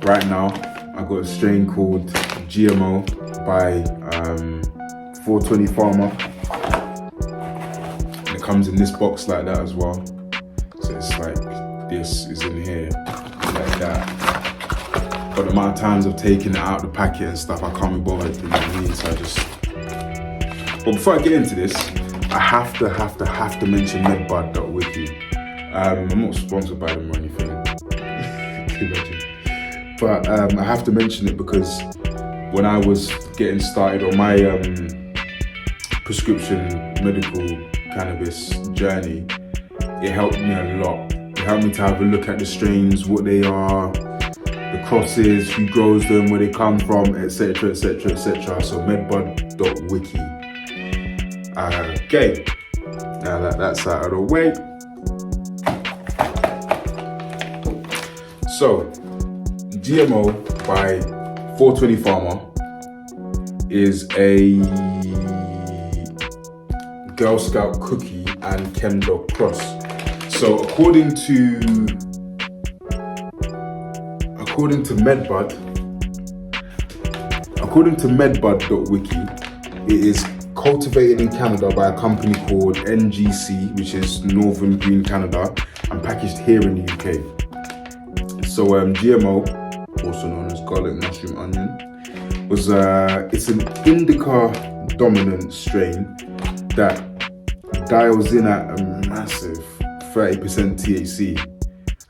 right now. I got a strain called GMO by 420 Farmer. And it comes in this box like that as well. So it's like, this is in here, like that. But the amount of times I've taken it out of the packet and stuff, I can't be bothered, you know what I mean? So I just... But before I get into this, I have to mention medbud.wiki. I'm not sponsored by them or anything. But I have to mention it because when I was getting started on my prescription medical cannabis journey, it helped me a lot. It helped me to have a look at the strains, what they are, the crosses, who grows them, where they come from, etc, etc, etc. So medbud.wiki. Okay, now that that's out of the way. So, GMO by 420 Farmer is a Girl Scout cookie and Chem-Dog cross. So according to medbud.wiki, it is cultivated in Canada by a company called NGC, which is Northern Green Canada, and packaged here in the UK. So GMO, also known as garlic, mushroom, onion, was it's an indica dominant strain that dials in at a massive 30% THC.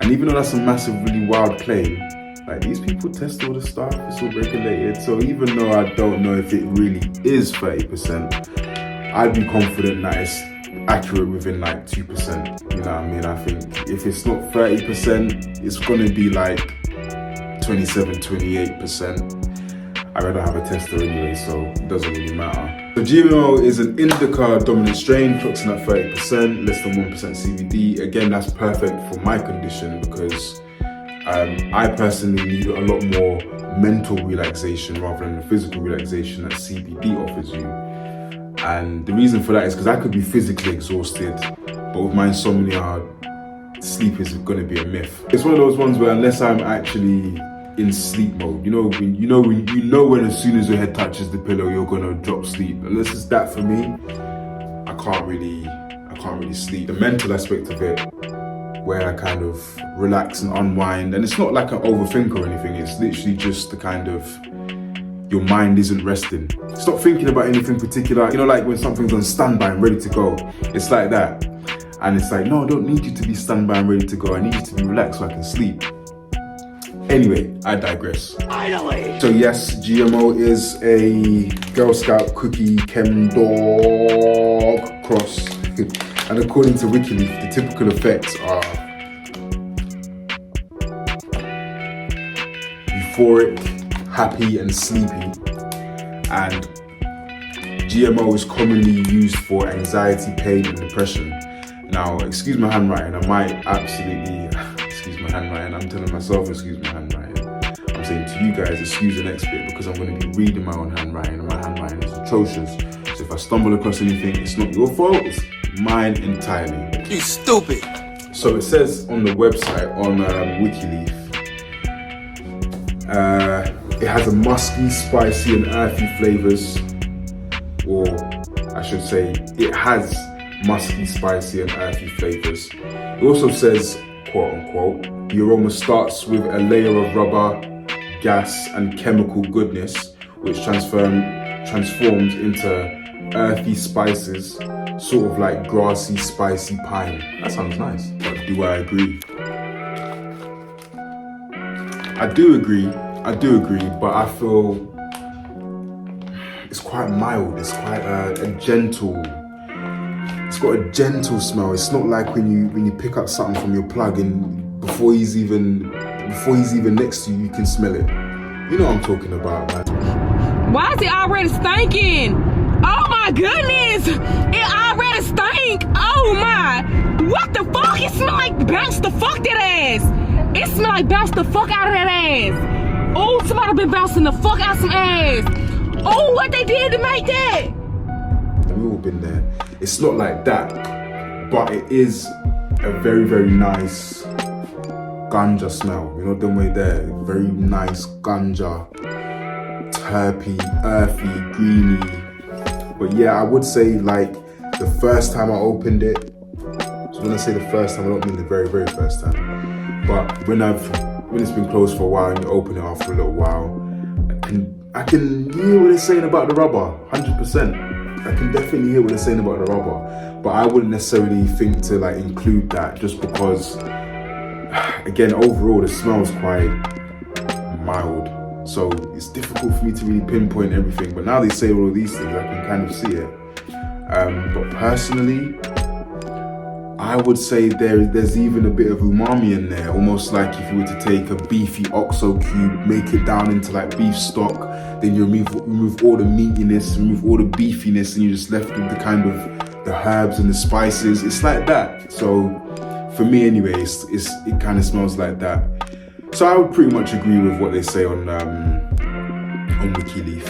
And even though that's a massive, really wild claim, like, these people test all the stuff, it's all regulated. So even though I don't know if it really is 30%, I'd be confident that it's accurate within like 2%. You know what I mean? I think if it's not 30%, it's gonna be like 27, 28%. I'd rather have a tester anyway, so it doesn't really matter. So GMO is an indica dominant strain, clocks in at 30%, less than 1% CBD. Again, that's perfect for my condition because I personally need a lot more mental relaxation rather than the physical relaxation that CBD offers you. And the reason for that is because I could be physically exhausted, but with my insomnia, sleep is going to be a myth. It's one of those ones where unless I'm actually in sleep mode, you know when as soon as your head touches the pillow, you're going to drop sleep. Unless it's that for me, I can't really sleep. The mental aspect of it, where I kind of relax and unwind, and it's not like an overthink or anything, it's literally just the kind of, your mind isn't resting. Stop thinking about anything particular, you know, like when something's on standby and ready to go, it's like that. And it's like, no, I don't need you to be standby and ready to go, I need you to be relaxed so I can sleep. Anyway, I digress. Finally! So yes, GMO is a Girl Scout cookie Chem-Dog cross. And according to WikiLeaf, the typical effects are euphoric, happy and sleepy. And GMO is commonly used for anxiety, pain and depression. Now, excuse my handwriting, I might absolutely, excuse my handwriting, I'm telling myself excuse my handwriting. I'm saying to you guys, excuse the next bit because I'm going to be reading my own handwriting and my handwriting is atrocious. So if I stumble across anything, it's not your fault, it's mine entirely. You stupid! So it says on the website, on WikiLeaf, it has a musky, spicy and earthy flavors, or I should say, it has musky, spicy and earthy flavors. It also says, quote unquote, the aroma starts with a layer of rubber, gas and chemical goodness, which transforms into earthy spices, sort of like grassy, spicy pine. That sounds nice. But do I agree? I do agree, but I feel it's quite mild, it's quite a gentle, it's got a gentle smell. It's not like when you pick up something from your plug and before he's even next to you, you can smell it. You know what I'm talking about, man. Why is it already stinking? Oh my goodness! It already stink! Oh my! What the fuck? It smell like bounce the fuck that ass! It smell like bounce the fuck out of that ass! Oh, somebody been bouncing the fuck out some ass! Oh, what they did to make that? We've all been there. It's not like that, but it is a very, very nice ganja smell. You know, the way there, very nice ganja, terpy, earthy, greeny. But yeah, I would say like the first time I opened it. So when I say the first time, I don't mean the very, very first time. But when it's been closed for a while and you open it after a little while, I can hear what they're saying about the rubber, 100%. I can definitely hear what they're saying about the rubber, but I wouldn't necessarily think to like include that just because, again, overall the smell's quite mild. So it's difficult for me to really pinpoint everything, but now they say all of these things, I can kind of see it. But personally, I would say there's even a bit of umami in there, almost like if you were to take a beefy OXO cube, make it down into like beef stock, then you remove all the meatiness, remove all the beefiness, and you're just left with the kind of the herbs and the spices. It's like that. So for me anyway, it kind of smells like that. So I would pretty much agree with what they say on WikiLeaf.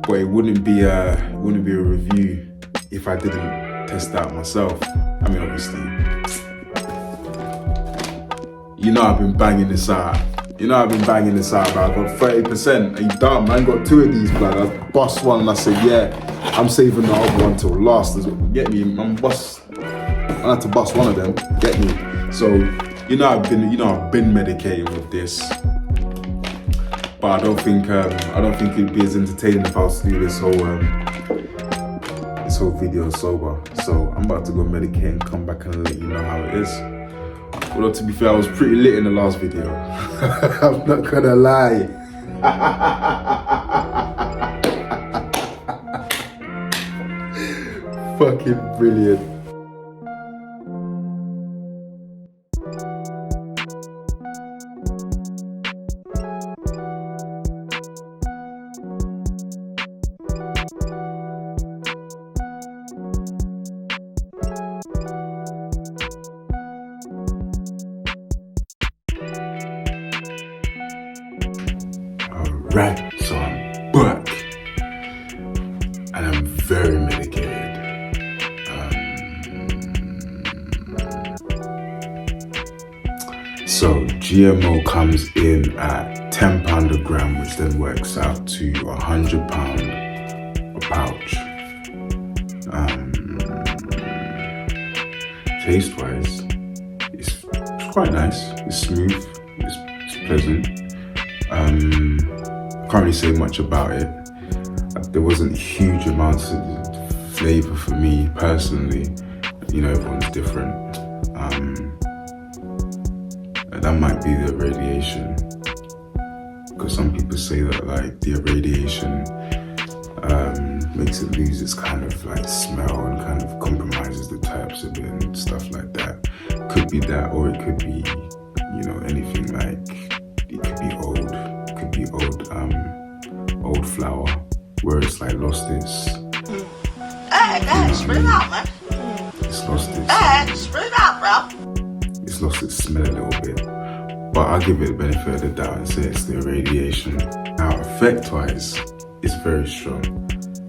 But it wouldn't be a review if I didn't test out myself. I mean, obviously, you know I've been banging this out. But I got 30%. Are you dumb? I ain't got 2 of these, blood. I bust one and I said, yeah, I'm saving the other one till last. Get me? I had to bust one of them. Get me? So, I've been medicating with this. But I don't think it'd be as entertaining if I was to do this whole video sober. So I'm about to go medicate and come back and let you know how it is. Although to be fair, I was pretty lit in the last video. I'm not gonna lie. Fucking brilliant. Right, so I'm back and I'm very medicated. So GMO comes in at £10 a gram, which then works out to £100 a pouch. Taste-wise, it's quite nice. It's smooth. It's pleasant. Can't really say much about it. There wasn't huge amounts of flavor for me personally. Everyone's different. That might be the irradiation, because some people say that like the irradiation makes it lose its kind of like smell and kind of compromises the terps a bit and stuff like that. Could be that, or it could be anything. Like it could be old flour, where it's like lost its. Spit it out, man. It's lost its. Spit it out, bro. It's lost its smell a little bit, but I'll give it the benefit of the doubt and say it's the irradiation. Now, effect-wise, it's very strong.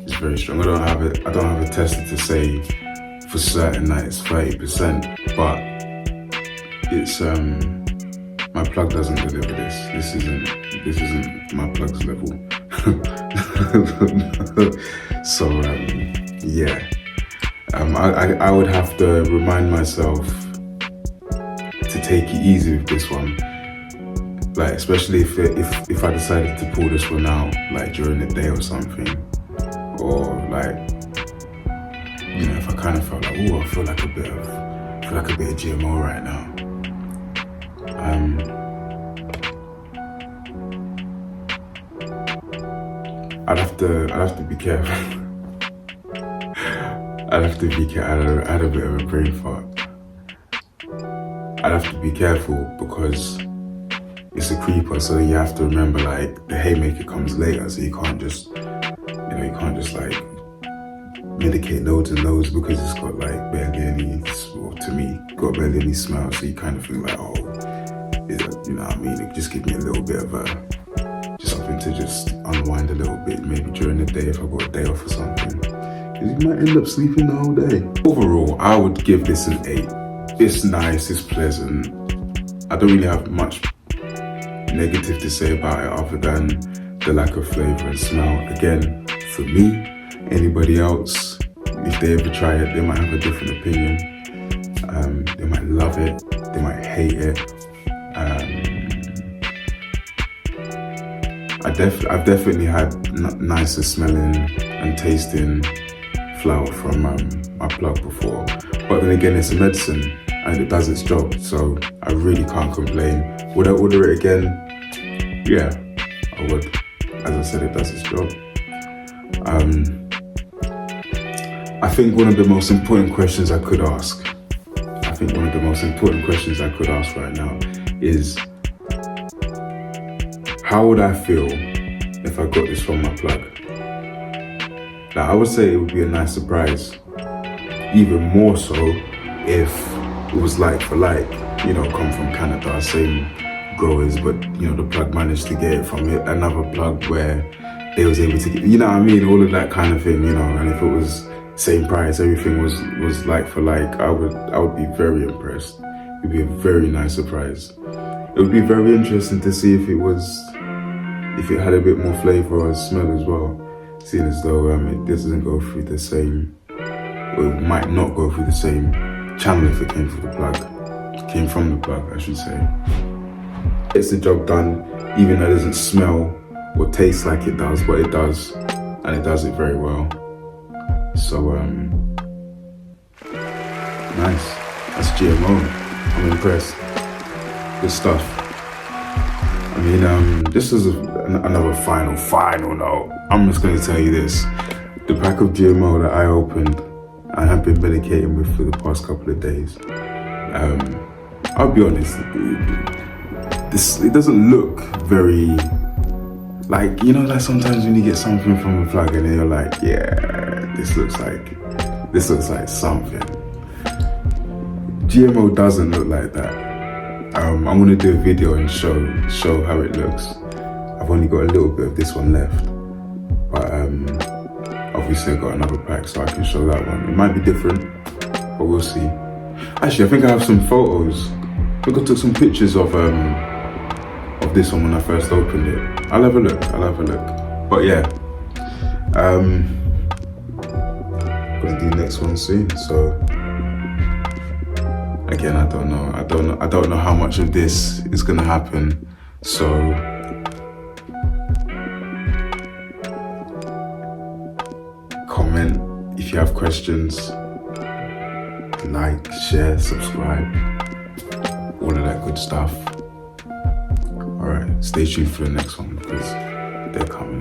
It's very strong. I don't have a tester to say for certain that it's 30%, but it's my plug doesn't deliver this. This isn't my plug's level. So yeah, I would have to remind myself to take it easy with this one. Like especially if I decided to pull this one out like during the day or something, or like if I kind of felt like I feel like a bit of GMO right now. I'd have to be careful. I'd have to be careful. I had a bit of a brain fart. I'd have to be careful because it's a creeper, so you have to remember like the haymaker comes later, so you can't just like medicate loads and loads because it's got like barely any, to me, got barely any smell, so you kind of think like, it just gives me a little bit of just something to just unwind a little bit, maybe during the day if I got a day off or something. Because you might end up sleeping the whole day. Overall, I would give this an 8. It's nice, it's pleasant. I don't really have much negative to say about it other than the lack of flavor and smell. Again, for me, anybody else, if they ever try it, they might have a different opinion. They might love it, they might hate it. I've definitely had nicer smelling and tasting flower from my plug before, but then again, it's a medicine and it does its job, so I really can't complain. Would I order it again? Yeah, I would. As I said, it does its job. I think one of the most important questions I could ask right now is, how would I feel if I got this from my plug? Now, I would say it would be a nice surprise, even more so if it was like for like, come from Canada, same growers, but the plug managed to get it from another plug where they was able to get, all of that kind of thing, and if it was same price, everything was like for like, I would be very impressed. It would be a very nice surprise. It would be very interesting to see if it had a bit more flavor or smell as well, seeing as though it doesn't go through the same, or it might not go through the same channel if it came from the plug, I should say. It's the job done, even though it doesn't smell or taste like it does, but it does, and it does it very well. So, nice. That's GMO. I'm impressed. Good stuff. I mean, this is another final note. I'm just going to tell you this. The pack of GMO that I opened and have been medicating with for the past couple of days, I'll be honest, it doesn't look very, like sometimes when you get something from a plug and then you're like, yeah, this looks like something. GMO doesn't look like that. I'm gonna do a video and show how it looks. I've only got a little bit of this one left, but obviously I got another pack, so I can show that one. It might be different, but we'll see. Actually, I think I have some photos. I think I took some pictures of this one when I first opened it. I'll have a look. But yeah, gonna do the next one soon. So again, I don't know how much of this is gonna happen. So comment if you have questions. Like, share, subscribe, all of that good stuff. Alright, stay tuned for the next one because they're coming.